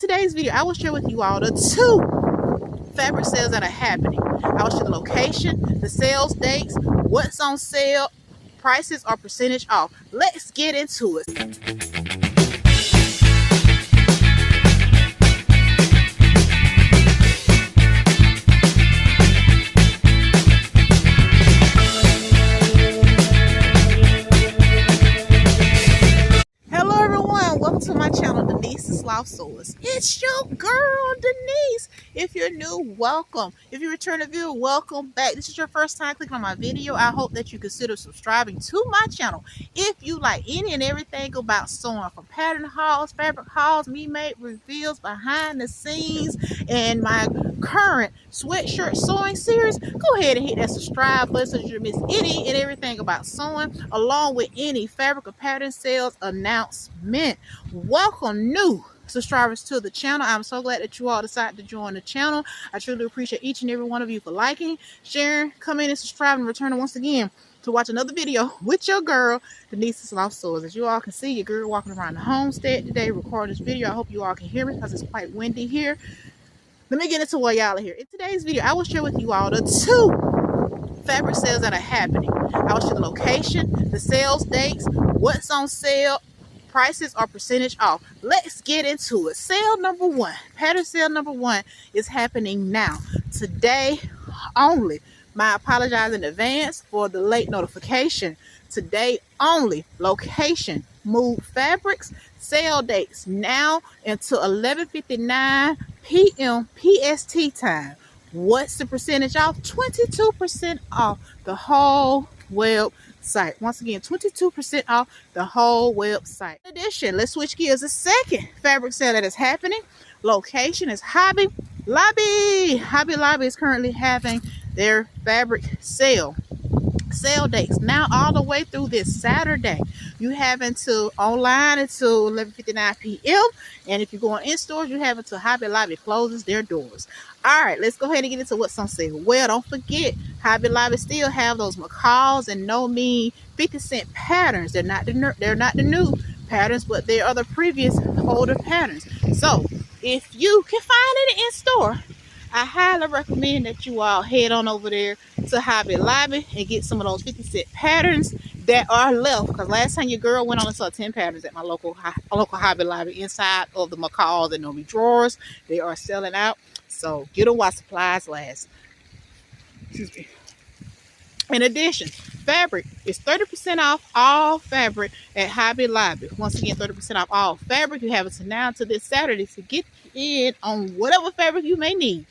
Today's video, I will share with you all the 2 fabric sales that are happening. I will share the location, the sales dates, what's on sale, prices or percentage off. Let's get into it. Welcome to my channel, Denise's Loft Sewers. It's your girl, Denise. If you're new, welcome. If you return a viewer, welcome back. This is your first time clicking on my video. I hope that you consider subscribing to my channel. If you like any and everything about sewing, from pattern hauls, fabric hauls, me-made reveals, behind the scenes, and my current sweatshirt sewing series, go ahead and hit that subscribe button so you don't miss any and everything about sewing, along with any fabric or pattern sales announcement. Welcome new subscribers to the channel. I'm so glad that you all decided to join the channel. I truly appreciate each and every one of you for liking, sharing, coming and subscribing, and returning once again to watch another video with your girl, Denise's Loft Sewers. As you all can see, your girl walking around the homestead today recording this video. I hope you all can hear me because it's quite windy here. Let me get into what y'all are here. In today's video, I will share with you all the 2 fabric sales that are happening. I will share the location, the sales dates, what's on sale, prices or percentage off. Let's get into it. Sale number 1, pattern sale number 1 is happening now, today only. I apologize in advance for the late notification. Today only. Location, Move Fabrics, sale dates now until 11:59 p.m. PST time. What's the percentage off? 22% off the whole website. Once again, 22% off the whole website. In addition, let's switch gears. The second fabric sale that is happening, location is Hobby Lobby. Hobby Lobby is currently having their fabric sale dates now all the way through this Saturday. You have until online until 11:59 p.m. and if you're going in stores, you have until Hobby Lobby closes their doors. All right, let's go ahead and get into what's on sale. Well, don't forget, Hobby Lobby still have those macaws and no mean 50-cent patterns. They're not the new patterns, but they are the previous older patterns. So if you can find it in store, I highly recommend that you all head on over there to Hobby Lobby and get some of those 50-cent patterns that are left. Because last time your girl went on and saw 10 patterns at my local Hobby Lobby inside of the macaws and Nomi drawers. They are selling out. So get them while supplies last. Excuse me. In addition, fabric is 30% off all fabric at Hobby Lobby. Once again, 30% off all fabric. You have until now to this Saturday to get in on whatever fabric you may need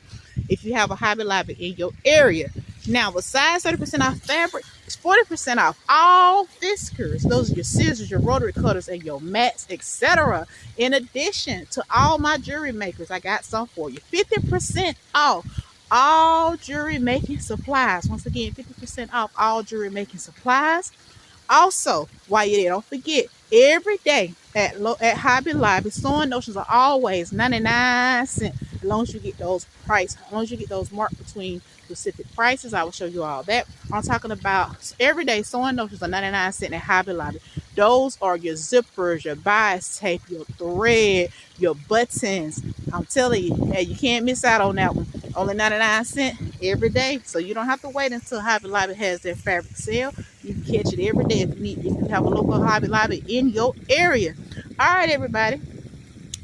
if you have a Hobby Lobby in your area. Now, besides 30% off fabric, it's 40% off all whiskers. Those are your scissors, your rotary cutters, and your mats, etc. In addition to all my jewelry makers, I got some for you. 50% off all jewelry making supplies. Once again, 50% off all jewelry making supplies. Also, while you're there, don't forget, every day at Hobby Lobby, sewing notions are always 99 cents. As long as you get those prices, as long as you get those marked between specific prices, I will show you all that. I'm talking about everyday sewing notions are 99 cents at Hobby Lobby. Those are your zippers, your bias tape, your thread, your buttons. I'm telling you, hey, you can't miss out on that one. Only 99 cents every day, so you don't have to wait until Hobby Lobby has their fabric sale. You can catch it every day if you need. If you have a local Hobby Lobby in your area. All right, everybody.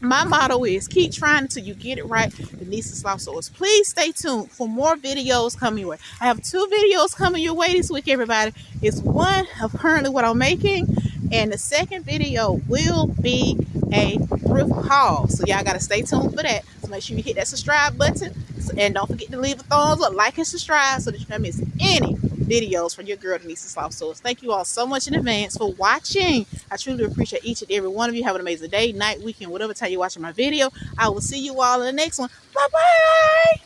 My motto is keep trying until you get it right. Denise's Loft Sewers. Please stay tuned for more videos coming your way. I have 2 videos coming your way this week, everybody. It's one of currently what I'm making, and the second video will be a thrift haul. So y'all gotta stay tuned for that. So make sure you hit that subscribe button, and don't forget to leave a thumbs up, like, and subscribe so that you don't miss any videos from your girl Denise's Loft Sewers. Thank you all so much in advance for watching. I truly appreciate each and every one of you. Have an amazing day, night, weekend, whatever time you're watching my video. I will see you all in the next one. Bye bye.